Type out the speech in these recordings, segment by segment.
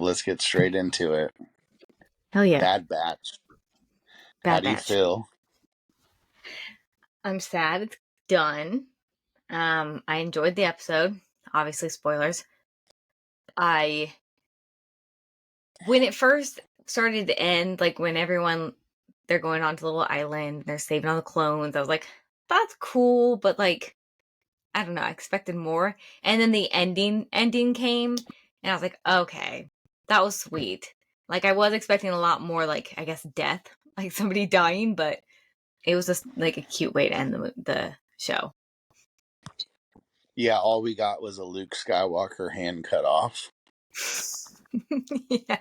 let's get straight into it. Hell yeah. Bad Batch. How Bad do you Batch. feel? I'm sad it's done. I enjoyed the episode. Obviously, spoilers. When it first started to end, like when they're going onto the little island, they're saving all the clones, I was like, that's cool, but like, I don't know, I expected more. And then the ending came, and I was like, okay, that was sweet. Like I was expecting a lot more, like, I guess death, like somebody dying, but it was just like a cute way to end the show. Yeah, all we got was a Luke Skywalker hand cut off. Yeah.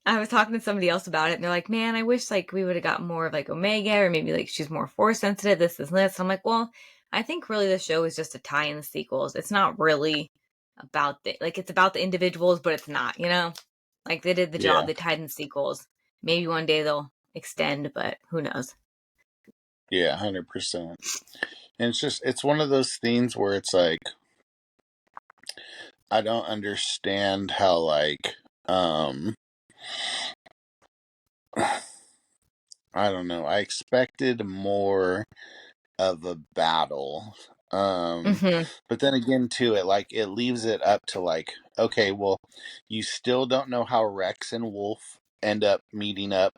I was talking to somebody else about it, and they're like, man, I wish like we would have got more of like Omega, or maybe like she's more force sensitive, this and this. I'm like, well, I think really the show is just a tie in the sequels. It's not really about it's about the individuals, but it's not, Like they did the job, Yeah. they tied in the sequels. Maybe one day they'll extend, but who knows? Yeah, 100%. And it's one of those things where it's like, I don't understand how, like, I don't know. I expected more of a battle. Mm-hmm. But then again, too, it leaves it up to like, okay, well, you still don't know how Rex and Wolf end up meeting up.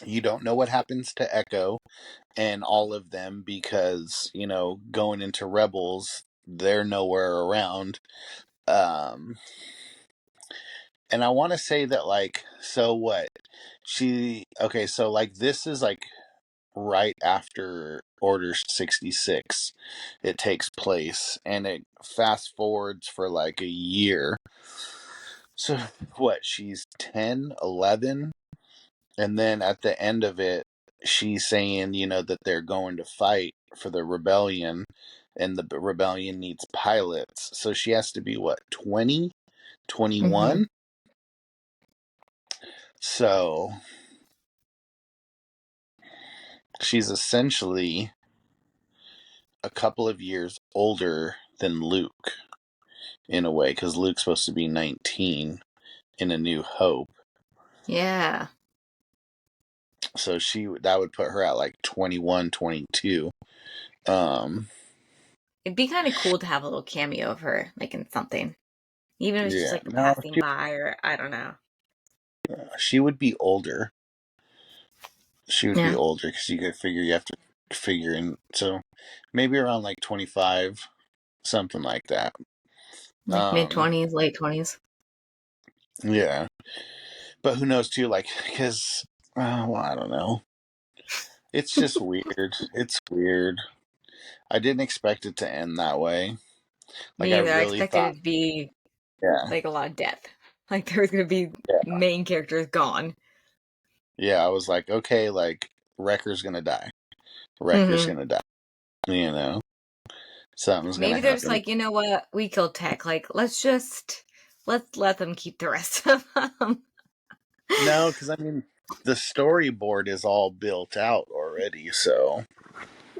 You don't know what happens to Echo and all of them because, going into Rebels, they're nowhere around. And I want to say that, like, so what? So like this is like right after Order 66 it takes place, and it fast forwards for like a year. So what, she's 10, 11, and then at the end of it she's saying, that they're going to fight for the rebellion, and the rebellion needs pilots, so she has to be what, 20, Mm-hmm. 21. So she's essentially a couple of years older than Luke in a way, because Luke's supposed to be 19 in A New Hope. Yeah. So that would put her at like 21, 22. It'd be kind of cool to have a little cameo of her, like in something. Even if it's just Yeah, like a no, passing by, or I don't know. she would be older. She would be Yeah. older because you have to figure in. So maybe around like 25, something like that. Like mid Um, 20s, late 20s. yeah. But who knows too, like, because, well, I don't know. It's just weird. It's weird. I didn't expect it to end that way. Like, Me I either. I really expected thought, it to be yeah, like a lot of death. Like there was going to be yeah, main characters gone. yeah. I was like, okay, like, Wrecker's gonna die. Wrecker's Hmm. gonna die. You know, something's gonna Maybe there's happen. like, you know what? We killed Tech. Like, let's let them keep the rest of them. No, because I mean, the storyboard is all built out already. So,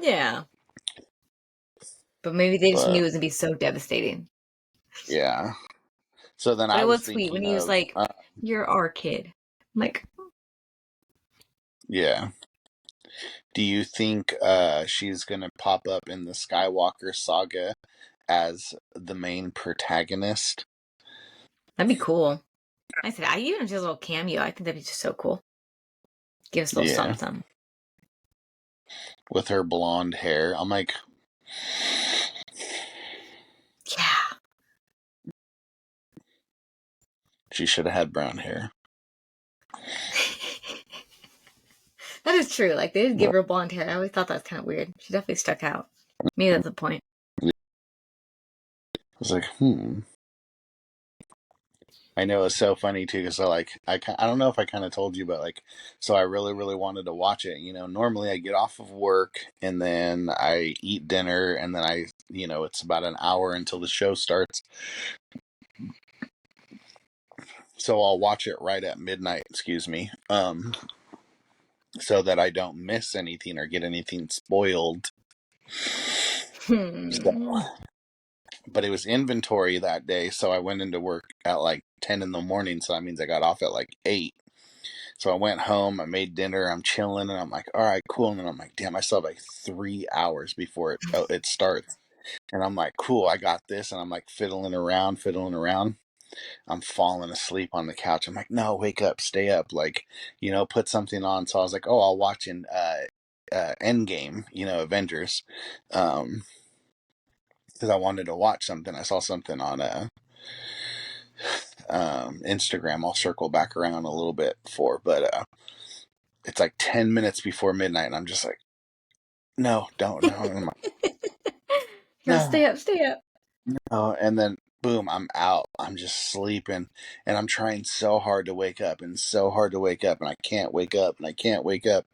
Yeah. But maybe they just knew but it was going to be so devastating. yeah. So then But I it was was sweet when thinking he was of, like, you're our kid. I'm like, yeah. Do you think she's gonna pop up in the Skywalker saga as the main protagonist? that'd be cool. I said, I even just a little cameo. I think that'd be just so cool. Give us a little Yeah, something, something. with her blonde hair. I'm like, Yeah. she should have had brown hair. That is true. Like they did give But her blonde hair. I always thought that was kind of weird. She definitely stuck out. Maybe that's the point. I was like, I know it's so funny too, because I don't know if I kind of told you, but like, so I really really wanted to watch it. Normally I get off of work and then I eat dinner, and then it's about an hour until the show starts. So I'll watch it right at midnight, excuse me, so that I don't miss anything or get anything spoiled. So, Hmm. but it was inventory that day, so I went into work at like 10 in the morning, so that means I got off at like 8. So I went home, I made dinner, I'm chilling, and I'm like, all right, cool. And then I'm like, damn, I still have like 3 hours before it starts. And I'm like, cool, I got this. And I'm like fiddling around. I'm falling asleep on the couch. I'm like, no, wake up, stay up, like, put something on. So I was like, oh, I'll watch an Endgame, Avengers, because I wanted to watch something. I saw something on Instagram. I'll circle back around a little bit for, but it's like 10 minutes before midnight, and I'm just like, no, don't, no, I'm like, No, no, stay up, stay up. no. And then boom, I'm out. I'm just sleeping, and I'm trying so hard to wake up, and so hard to wake up, and I can't wake up, and I can't wake up.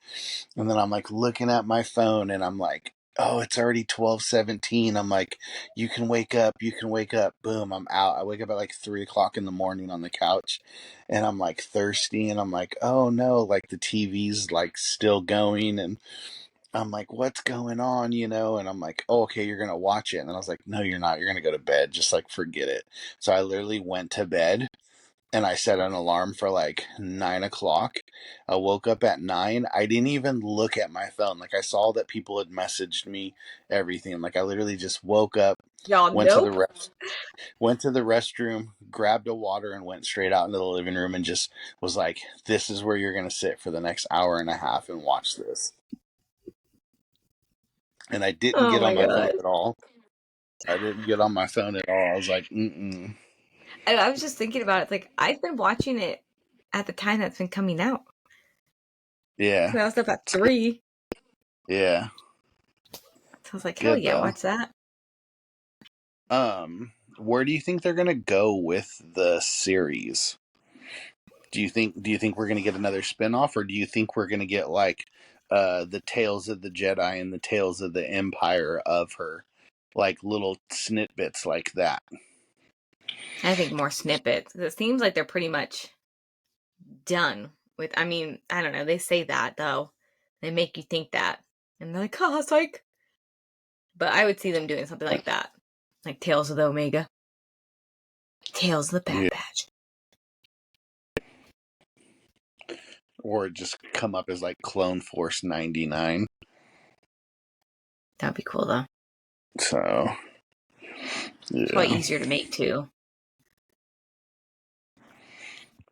And then I'm like looking at my phone, and I'm like, oh, it's already 12:17. I'm like, you can wake up, you can wake up. Boom, I'm out. I wake up at like 3 o'clock in the morning on the couch, and I'm like thirsty, and I'm like, oh no, like the TV's like still going, and I'm like, what's going on, And I'm like, oh, okay, you're gonna watch it. And I was like, no, you're not. You're gonna go to bed. Just like forget it. So I literally went to bed, and I set an alarm for like 9 o'clock. I woke up at 9. I didn't even look at my phone. Like I saw that people had messaged me everything. Like I literally just woke up, Y'all, went to the nope. rest, went to the restroom, grabbed a water, and went straight out into the living room and just was like, "This is where you're gonna sit for the next hour and a half and watch this." And I didn't Oh get on my my phone god. at all. I didn't get on my phone at all. I was like, "Mm-mm." I was just thinking about it. It's like, I've been watching it at the time that's been coming out. Yeah, So I was up at 3. yeah, So I was like, hell good yeah, though. watch that. Where do you think they're gonna go with the series? Do you think we're gonna get another spinoff, or do you think we're gonna get like the Tales of the Jedi and the Tales of the Empire of her, like little snippets like that? I think more snippets. It seems like they're pretty much done with. I mean, I don't know. They say that though. They make you think that. And they're like, oh, psych. But I would see them doing something like that. Like Tales of the Omega. Tales of the Bad Yeah. Batch. Or just come up as like Clone Force 99. That would be cool though. So It's probably yeah, easier to make too.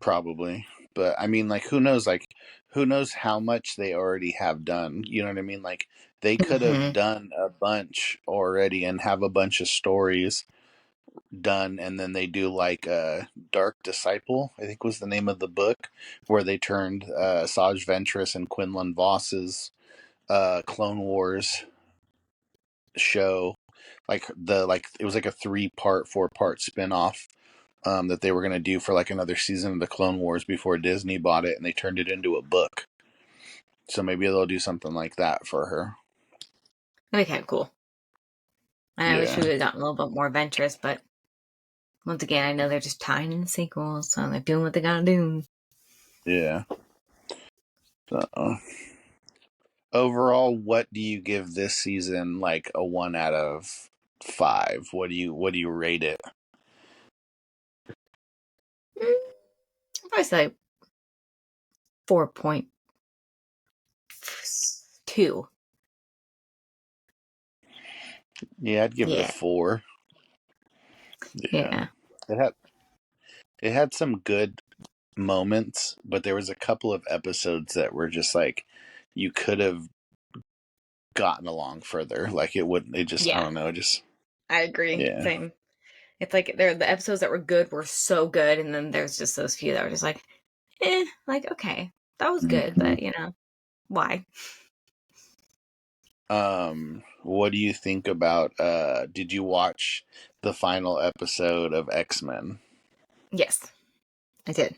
probably. But I mean, like, who knows? Like, who knows how much they already have done? You know what I mean? Like, they could have Hmm. done a bunch already and have a bunch of stories done, and then they do like Dark Disciple, I think was the name of the book, where they turned Saj Ventress and Quinlan Voss's Clone Wars show, like it was like a 3-part, 4-part spin-off that they were going to do for like another season of the Clone Wars before Disney bought it, and they turned it into a book. So maybe they'll do something like that for her. That'd be kind of cool. I wish Yeah, we would have gotten a little bit more adventurous, but once again, I know they're just tying in the sequels, so they're doing what they gotta do. yeah. So overall, what do you give this season? Like a 1 out of 5? What do you rate it? I'd probably say like 4.2. Yeah, I'd give it a Yeah. 4. Yeah, Yeah. it had some good moments, but there was a couple of episodes that were just like you could have gotten along further. Like it wouldn't. It just I Yeah. don't know. Just I agree. yeah, Same. It's like the episodes that were good were so good, and then there's just those few that were just like, like, okay, that was good, Mhm. but why? What do you think about? Did you watch the final episode of X-Men? Yes, I did.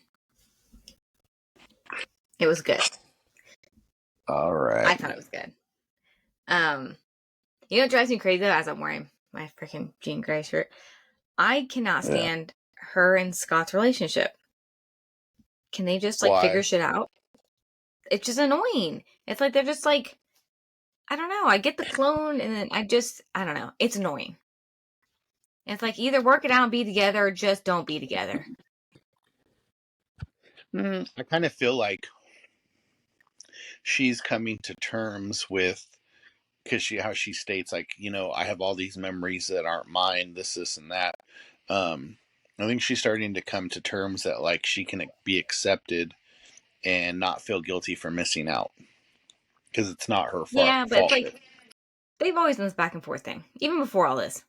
It was good. All right. I thought it was good. Um, what drives me crazy as I'm wearing my freaking Jean Grey shirt? I cannot Yeah. stand her and Scott's relationship. Can they just like figure Why? shit out? It's just annoying. It's like they're just like, I don't know. I get the clone, and then I don't know. It's annoying. It's like either work it out and be together or just don't be together. I kind of feel like she's coming to terms with, because how she states, like, I have all these memories that aren't mine, this and that. I think she's starting to come to terms that like she can be accepted and not feel guilty for missing out, because it's not her Yeah, but it's fault. like they've always done this back and forth thing, even before all this.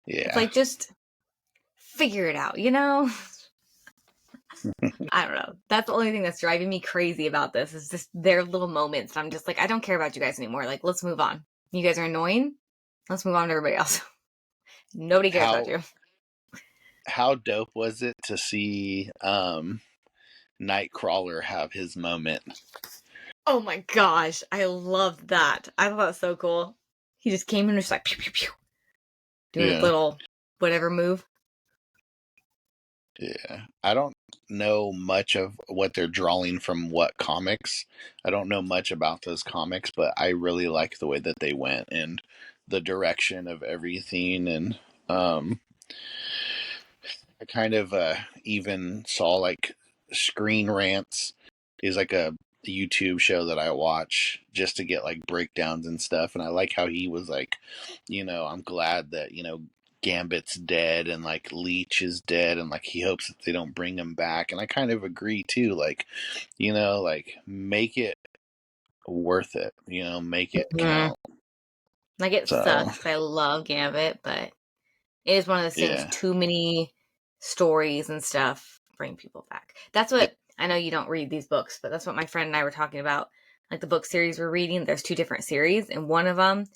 It's Yeah. like just figure it out, you know? I don't know. That's the only thing that's driving me crazy about this is just their little moments. I'm just like, I don't care about you guys anymore. Like, let's move on. You guys are annoying. Let's move on to everybody else. Nobody cares about how you. how dope was it to see Nightcrawler have his moment? Oh my gosh. I loved that. I thought that was so cool. He just came in and just like pew pew pew, doing his Yeah. little whatever move. Yeah. I don't know much of what they're drawing from what comics. I don't know much about those comics, but I really like the way that they went and the direction of everything. And um I kind of even saw like Screen Rants is like a YouTube show that I watch just to get like breakdowns and stuff. And I like how he was like, I'm glad that, Gambit's dead and like Leech is dead, and like he hopes that they don't bring him back. And I kind of agree too, like, like make it worth it, make it Mhm. count. Like, it So sucks because I love Gambit, but it is one of those things, yeah. too many stories and stuff bring people back. That's what, I know you don't read these books, but that's what my friend and I were talking about. Like the book series we're reading, there's two different series, and one of them,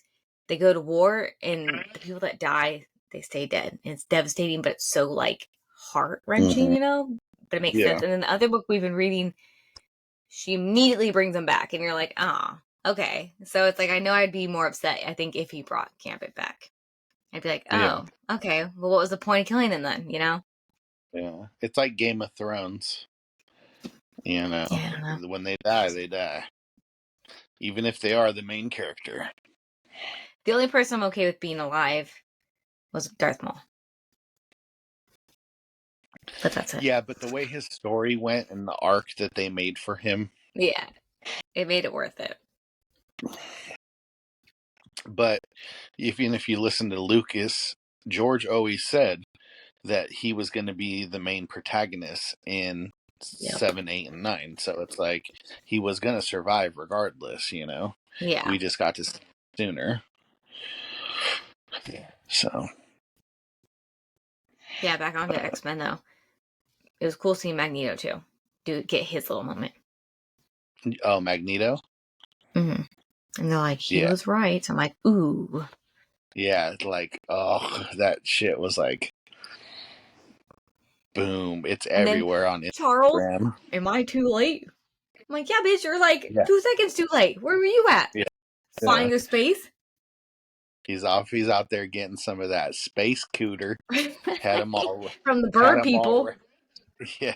they go to war, and the people that die, they stay dead. And it's devastating, but it's so like heart wrenching, Hmm. But it makes Yeah. sense. And then the other book we've been reading, she immediately brings them back, and you're like, ah, okay. So it's like I know I'd be more upset, I think, if he brought Gambit back. I'd be like, Yeah. oh, okay. Well, what was the point of killing him then? Yeah. It's like Game of Thrones. Yeah. When they die, they die. Even if they are the main character. The only person I'm okay with being alive was Darth Maul. But that's it. Yeah, but the way his story went and the arc that they made for him. Yeah. It made it worth it. But even if you listen to Lucas, George always said that he was going to be the main protagonist in Yep. 7, 8, and 9. So it's like he was going to survive regardless, Yeah. We just got to see him sooner. So. Yeah, back on to X-Men though. It was cool seeing Magneto too. Get his little moment. Oh, Magneto? Mm-hmm. And they're like, he Yeah. was right. I'm like, ooh. Yeah, like, oh, that shit was like, boom. It's And then, everywhere on Charles, Instagram. am I too late? I'm like, yeah, bitch, you're like Yeah. 2 seconds too late. Where were you at? Yeah. Flying Yeah. through space? He's off. He's out there getting some of that space cooter. Had him all. From the Had bird him all. people. Yeah.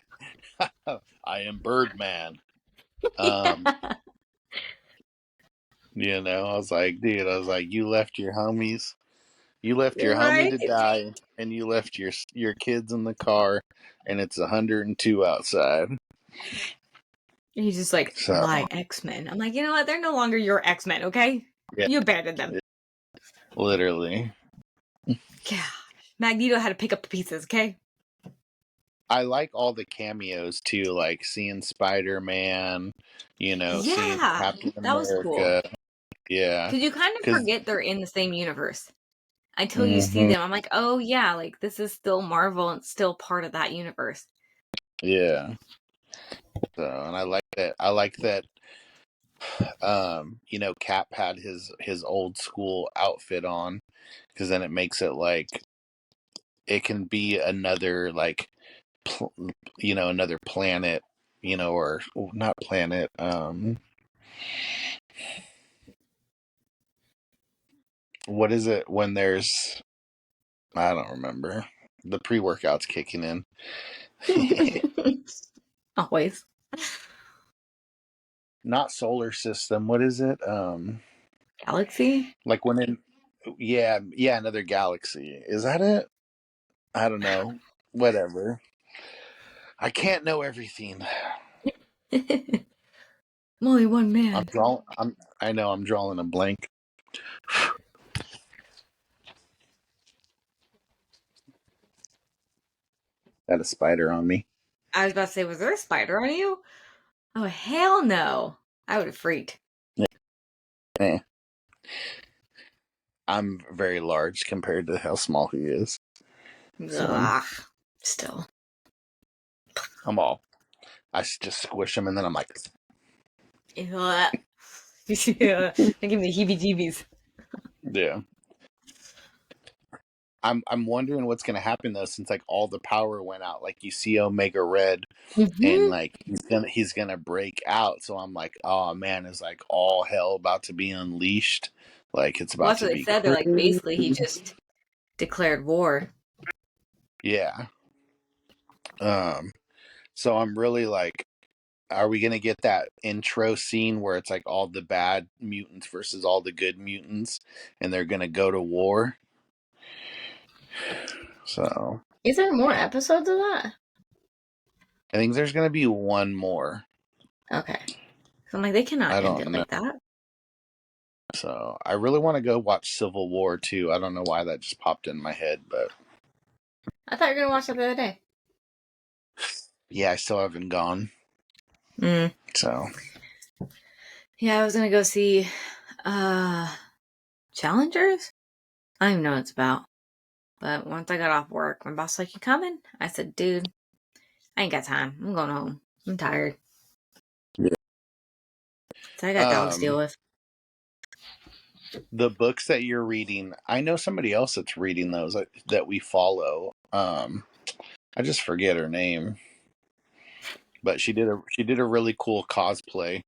I am Birdman. Yeah. I was like, dude. I was like, you left your homies. You left your homie Right? to die, and you left your kids in the car, and it's 102 outside. He's just like, So my X-Men. I'm like, you know what? They're no longer your X-Men, okay? yeah, You abandoned them. literally. God. Magneto had to pick up the pieces, okay? I like all the cameos too, like seeing Spider-Man, seeing Yeah. Captain That was cool. America. Yeah, Because you kind of because forget they're in the same universe. Until you see them, I'm like, oh yeah, like this is still Marvel and still part of that universe. yeah. So, and I like that. I like that. Cap had his old school outfit on, because then it makes it like it can be another like, another planet, or not planet. What is it when there's? I don't remember. The pre-workout's kicking in. Always. Not solar system. What is it? Galaxy? Like when in Yeah, yeah, another galaxy. Is that it? I don't know. Whatever. I can't know everything. I'm only one I'm man. drawing. I know. I'm drawing a blank. Got a spider on me. I was about to say, was there a spider on you? Oh, hell no. I would have freaked. Eh, I'm very large compared to how small he is. So Ugh. Still. I'm all. Just squish him and then I'm like, Ugh. Yeah. They give me the heebie-jeebies. yeah. I'm wondering what's gonna happen though, since like all the power went out. Like you see Omega Red, and Mm-hmm. like he's gonna break out. So I'm like, oh man, is like all hell about to be unleashed? Like it's Well, about that's to what they be said. They're like, crazy. basically, he just declared war. Yeah. Um. So I'm really like, are we gonna get that intro scene where it's like all the bad mutants versus all the good mutants, and they're gonna go to war? So Is there more episodes of that? I think there's gonna be one more. Okay. So I'm like, they cannot I end don't it know. like that. So I really want to go watch Civil War too. I don't know why that just popped in my head, but I thought you were going to watch that the other day. yeah, I still haven't gone. Mm. So Yeah, I was going to go see Challengers? I don't even know what it's about. But once I got off work, my boss was like, you coming? I said, dude, I ain't got time. I'm going home. I'm tired. yeah. So I got dogs to deal with. The books that you're reading, I know somebody else that's reading those that we follow. I just forget her name, but she did a really cool cosplay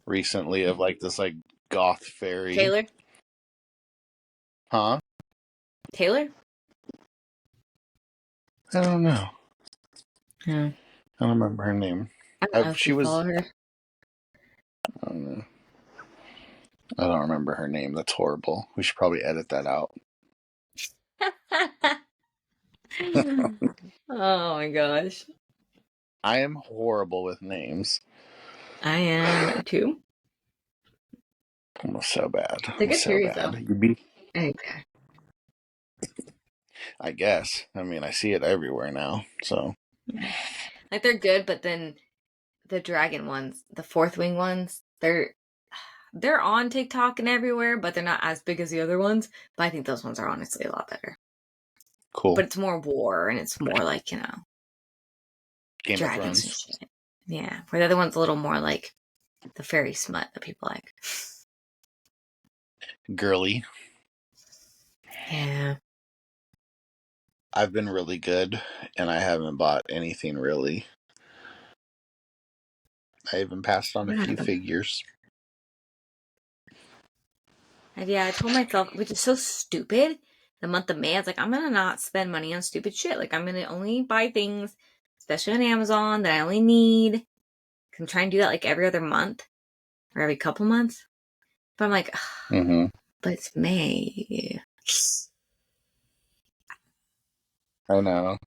recently of like this like goth fairy. Taylor? Huh? Taylor? I don't know. Yeah. I don't remember her name. I don't know if She you was. follow her. I don't know. I don't remember her name. That's horrible. We should probably edit that out. Oh my gosh. I am horrible with names. I am too. Almost so bad. They're good Almost so series though. bad. You beat. Okay. I guess. I mean, I see it everywhere now. So Like they're good, but then the dragon ones, the fourth wing ones, they're on TikTok and everywhere, but they're not as big as the other ones. But I think those ones are honestly a lot better. cool. But it's more war and it's more like, Game of dragons and Thrones. shit. Yeah. Where the other one's a little more like the fairy smut that people like. Girly. Yeah. I've been really good, and I haven't bought anything really. I even passed on a few figures. And yeah, I told myself, which is so stupid, the month of May, I was like, I'm gonna not spend money on stupid shit. Like I'm gonna only buy things, especially on Amazon, that I only need. I'm trying to do that like every other month or every couple months. But I'm like, Mm-hmm. but it's May. I know.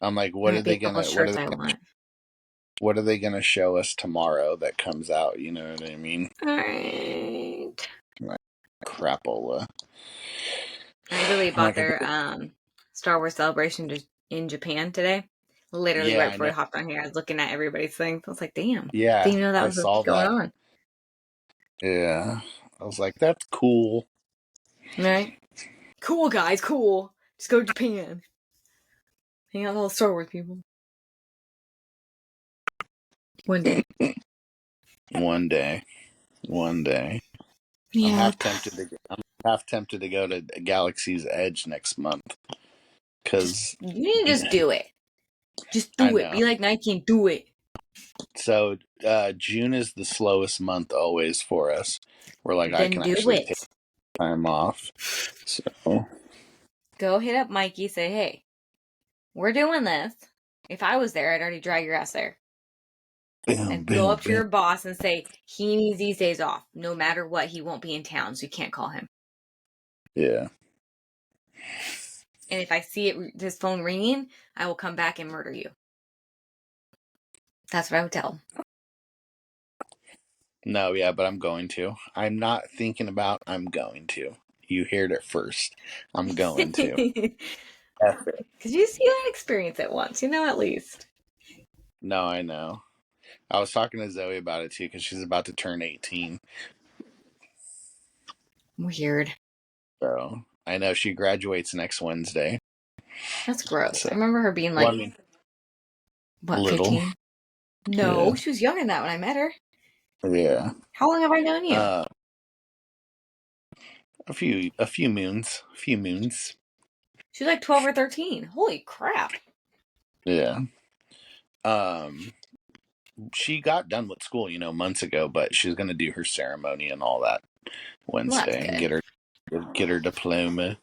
I'm like, There might be a couple shirts I want. what are they gonna show us tomorrow that comes out? You know what I mean? Alright. Like, crapola. I literally I'm bought like, their Star Wars Celebration in Japan today. Literally yeah, right I before we know. hopped on here, I was looking at everybody's things. I was like, damn. Yeah, Didn't even know that I was saw going that. on. Yeah, I was like, that's cool. Right? Cool, guys, cool. Just go to Japan. Hang out with all the Star Wars people. One day. One day, one day. I'm Yeah. half tempted to. I'm half tempted to go to Galaxy's Edge next month because You need to just do it. Just I do it. know. Be like Nike and do it. So June is the slowest month always for us. Where like I Then can do actually it. take time off. So Go hit up Mikey, say, hey, we're doing this. If I was there, I'd already drag your ass there. boom, And go boom, up to boom. your boss and say, he needs these days off. No matter what, he won't be in town, so you can't call him. Yeah. And if I see his phone ringing, I will come back and murder you. That's what I would tell him. No, yeah, but I'm going to. I'm not thinking about. I'm going to. You heard it first. I'm going to. F it. Because you see that experience it once, at least. No, I know. I was talking to Zoe about it too because she's about to turn 18. Weird. So I know she graduates next Wednesday. That's gross. So, I remember her being well, like, I mean, what, little. 15? No, Yeah. she was younger than that when I met her. Yeah. How long have I known you? Uh, a few moons. A few moons. She was like 12 or 13. Holy crap. Yeah. She got done with school, months ago, but she's gonna do her ceremony and all that Well, that's Wednesday and good. get her diploma.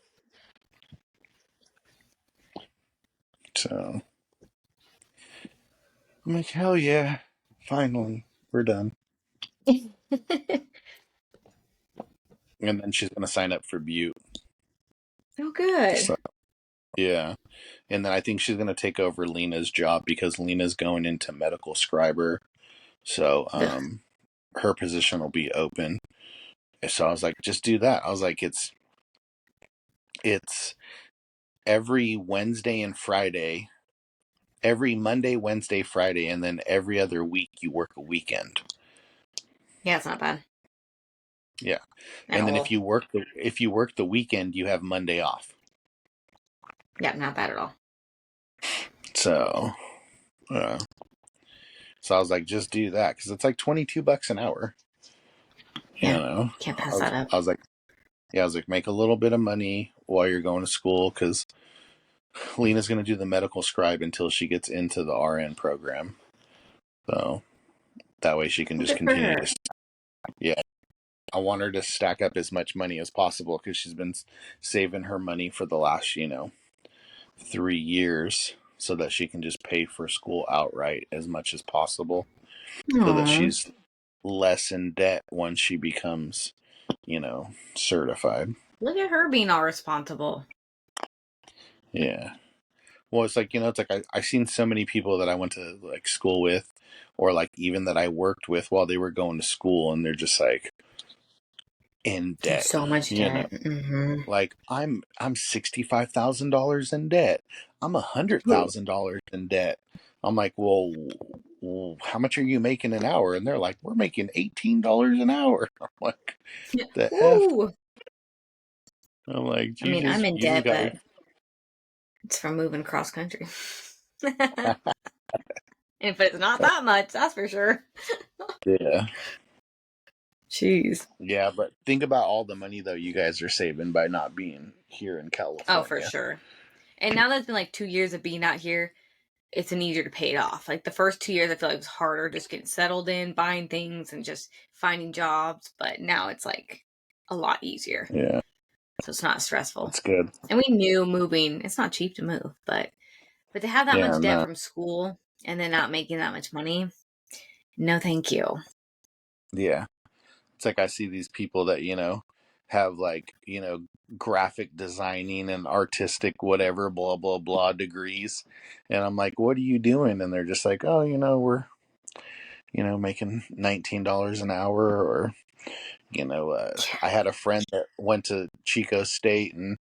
So I'm like, hell yeah, finally, we're done. And then she's gonna sign up for Butte. Oh, good. So yeah, and then I think she's gonna take over Lena's job because Lena's going into medical scriber. So Ugh. her position will be open. So I was like, just do that. I was like, it's every Wednesday and Friday, every Monday, Wednesday, Friday, and then every other week you work a weekend. Yeah, it's not bad Yeah, at and then all. if you work the weekend, you have Monday off. Yeah, not bad at all. So, uh, so I was like, just do that because it's like $22 an hour. Yeah, can't pass that up. I was like, yeah, I was like, make a little bit of money while you're going to school because Lena's going to do the medical scribe until she gets into the RN program. So that way she can Well, just good for continue her. to, yeah. I want her to stack up as much money as possible because she's been saving her money for the last, 3 years so that she can just pay for school outright as much as possible so that Aww. she's less in debt once she becomes, certified. Look at her being all responsible. Yeah. Well, it's like, I've seen so many people that I went to like school with or like even that I worked with while they were going to school and they're just like in There's debt, so much you know. debt. Mm-hmm. Like I'm $65,000 in debt. I'm $100,000 in debt. I'm like, well, how much are you making an hour? And they're like, we're making $18 an hour. I'm like, the f. Ooh. I'm like, I mean, I'm in you just debt, got. but it's from moving cross country. But it's not that much, that's for sure. Yeah, Jeez. yeah. But think about all the money though you guys are saving by not being here in Oh, for California. sure. And now that it's been like 2 years of being out here, it's an easier to pay it off. Like the first 2 years, I feel like it was harder just getting settled in, buying things, and just finding jobs. But now it's like a lot easier. Yeah, So it's not stressful. that's good. And we knew moving, it's not cheap to move, but to have that Yeah, much debt no, from school and then not making that much money, no thank you. yeah. It's like I see these people that, have like, graphic designing and artistic whatever, blah, blah, blah degrees. And I'm like, what are you doing? And they're just like, oh, we're, making $19 an hour or, I had a friend that went to Chico State and,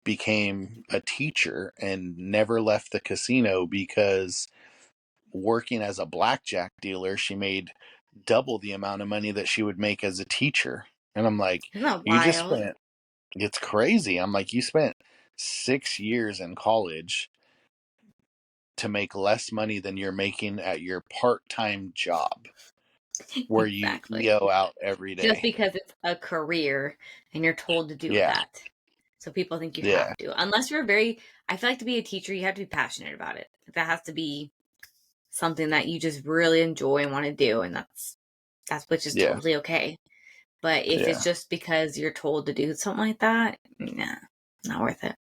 became a teacher and never left the casino because working as a blackjack dealer, she made double the amount of money that she would make as a teacher. And I'm like, Isn't that you just wild? spent, it's crazy. I'm like, you spent 6 years in college to make less money than you're making at your part time job where you Exactly. EO out every Just day. because it's a career and you're told to do Yeah. that. So people think you Yeah. have to. Unless you're I feel like to be a teacher, you have to be passionate about it. That has to be something that you just really enjoy and want to do. And that's which is Yeah. totally okay. But if it's Yeah. just because you're told to do something like that, nah, not worth it.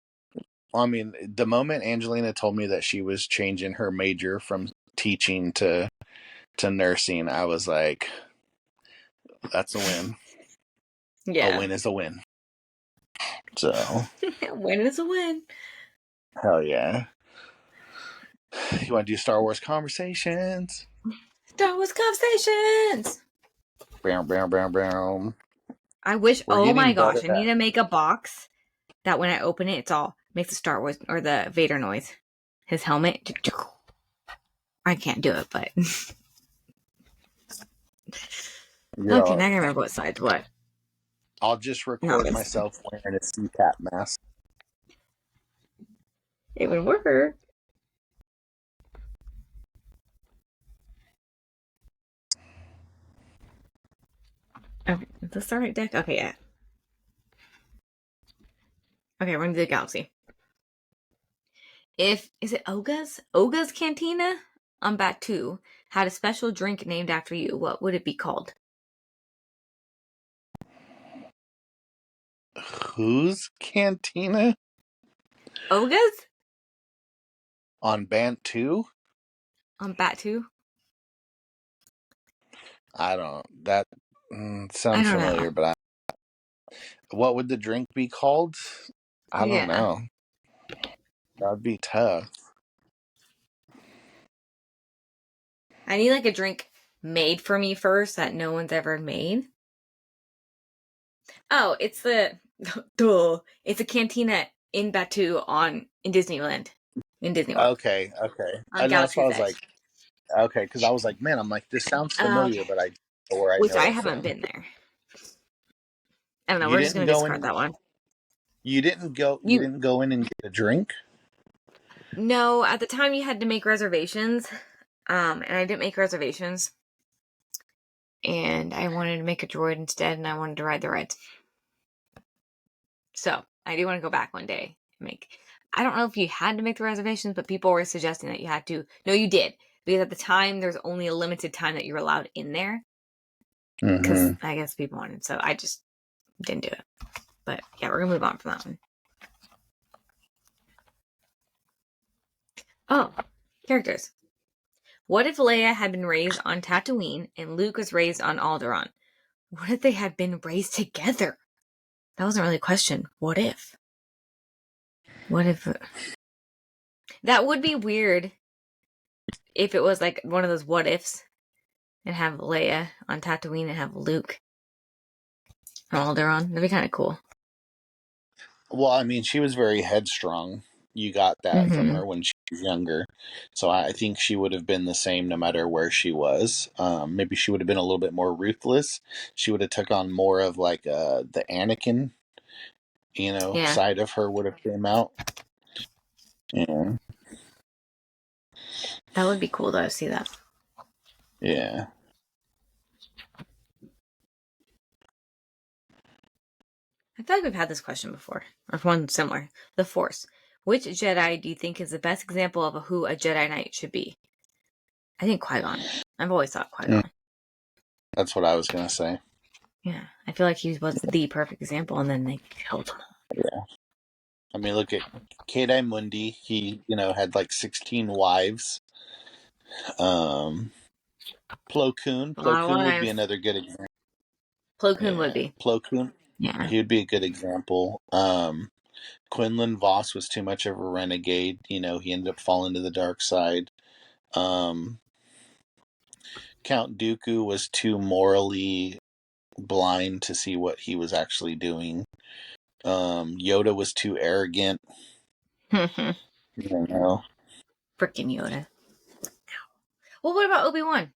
Well, I mean, the moment Angelina told me that she was changing her major from teaching to nursing, I was like, that's a win. A Yeah. win is a win. So, Win is a win. hell yeah. You want to do Star Wars conversations? Star Wars conversations. Bam, bam, bam, bam. I wish. We're Oh my getting gosh! better I need at. to make a box that when I open it, it's all makes the Star Wars or the Vader noise. His helmet. I can't do it, but You're okay. all Now I right. can remember what side's what. I'll just No, record myself wearing a CPAP mask. it would work. Okay, is this the right deck? Okay, yeah. Okay, we're into the galaxy. If is it Oga's Cantina on Batu had a special drink named after you, what would it be called? Whose cantina? Oga's On Bant 2? on Batu? I don't. That I sounds don't know. familiar, but what would the drink be called? I don't Yeah, know. That'd be tough. I need like a drink made for me first that no one's ever made. Oh, it's the duh. It's a cantina in Batu in Disneyland, in Disney World Okay, okay. on I know that's why I Galaxy's was like, Edge, okay, because I was like, man, I'm like, this sounds familiar, okay, but I don't know where I which know I it haven't from. been there. I don't know. You We're just didn't gonna go discard in. that one. You didn't go. You You didn't go in and get a drink. No, at the time you had to make reservations, and I didn't make reservations, and I wanted to make a droid instead, and I wanted to ride the rides. So I do want to go back one day and make. I don't know if you had to make the reservations, but people were suggesting that you had to. No, you did, because at the time there's only a limited time that you're allowed in there. Because Mm-hmm. I guess people wanted, so I just didn't do it. But yeah, we're gonna move on from that one. Oh, characters. What if Leia had been raised on Tatooine and Luke was raised on Alderaan? What if they had been raised together? That wasn't really a question. What if? What if? That would be weird if it was like one of those what ifs and have Leia on Tatooine and have Luke on Alderaan. That'd be kind of cool. Well, I mean, she was very headstrong. You got that from Mm-hmm. her when she was younger. So I think she would have been the same no matter where she was. Maybe she would have been a little bit more ruthless. She would have took on more of like the Anakin, Yeah, side of her would have came out. Yeah, that would be cool though to see that. yeah. I feel like we've had this question before, or one similar. The Force. Which Jedi do you think is the best example of who a Jedi Knight should be? I think Qui-Gon. I've always thought Mm, Qui-Gon. that's what I was gonna say. Yeah, I feel like he was the perfect example, and then they killed him. Yeah. I mean, look at Kade Mundi. He, had like 16 wives. Um, Plo Koon. A Plo lot of Koon would be lives. another good example. Plo Koon would Yeah, be. Plo Koon. Yeah. He would be a good example. Quinlan Voss was too much of a renegade. He ended up falling to the dark side. Um, Count Dooku was too morally blind to see what he was actually doing. Yoda was too arrogant. Freaking You know. Yoda. Well, what about Obi-Wan?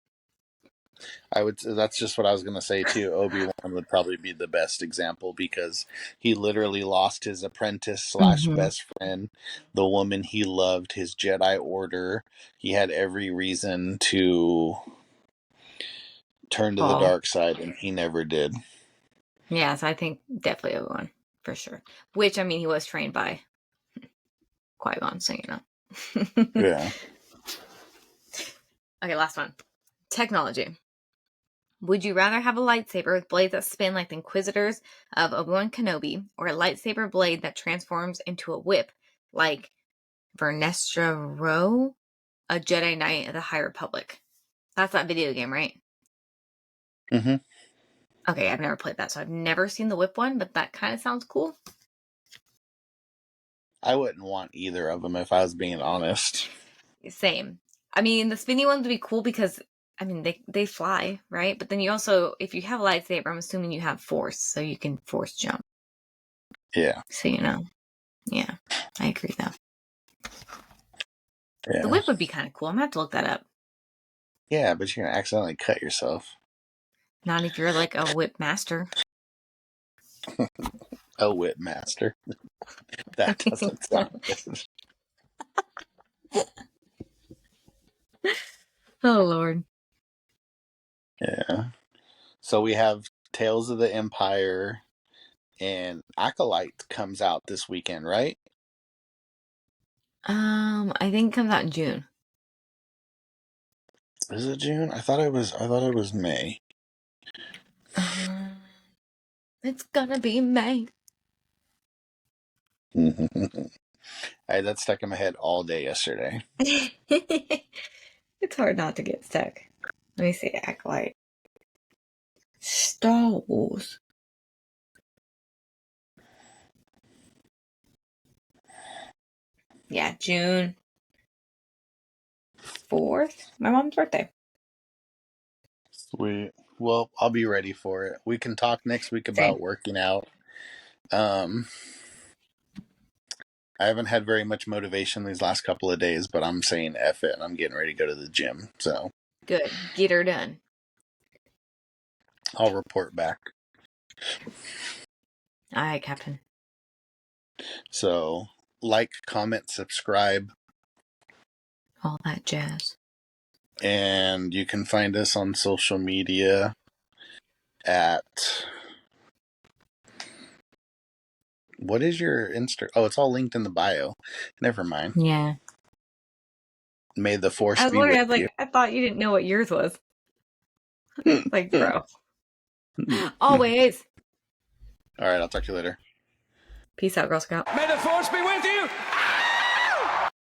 I would. That's just what I was gonna say too. Obi-Wan would probably be the best example because he literally lost his apprentice slash Mm-hmm. best friend, the woman he loved, his Jedi Order. He had every reason to turn to the Paul. dark side, and he never did. Yeah, so I think definitely Obi-Wan, for sure. Which, I mean, he was trained by Qui-Gon, so Yeah. Okay, last one. Technology. Would you rather have a lightsaber with blades that spin like the Inquisitors of Obi-Wan Kenobi, or a lightsaber blade that transforms into a whip like Vernestra Rowe, a Jedi Knight of the High Republic? That's that video game, right? Mm-hmm. Okay, I've never played that, so I've never seen the whip one, but that kind of sounds cool. I wouldn't want either of them if I was being honest. Same. I mean, the spinny ones would be cool because I mean they fly, right? But then you also, if you have a lightsaber, I'm assuming you have force, so you can force jump. Yeah. So yeah, I agree though. Yeah. The whip would be kind of cool. I'm gonna have to look that up. Yeah, but you're gonna accidentally cut yourself. Not if you're like a whip master. A whip master. That doesn't sound good. Oh Lord. Yeah. So we have Tales of the Empire and Acolyte comes out this weekend, right? I think it comes out in June. Is it June? I thought it was May. It's gonna be May. I had that stuck in my head all day yesterday. It's hard not to get stuck. Let me see. Acolyte. Star Wars. Yeah, June 4th. My mom's birthday. Sweet. Well, I'll be ready for it. We can talk next week Same. about working out. I haven't had very much motivation these last couple of days, but I'm saying F it and I'm getting ready to go to the gym. So Good. Get her done. I'll report back. Aye, Captain. So like, comment, subscribe, All that jazz. and you can find us on social media at, what is your Insta? Oh, it's all linked in the bio. Never mind. Yeah. May the force I was be wondering, with I was like, you. I thought you didn't know what yours was. Like, bro. All Always. right, I'll talk to you later. Peace out, Girl Scout. May the force be with you.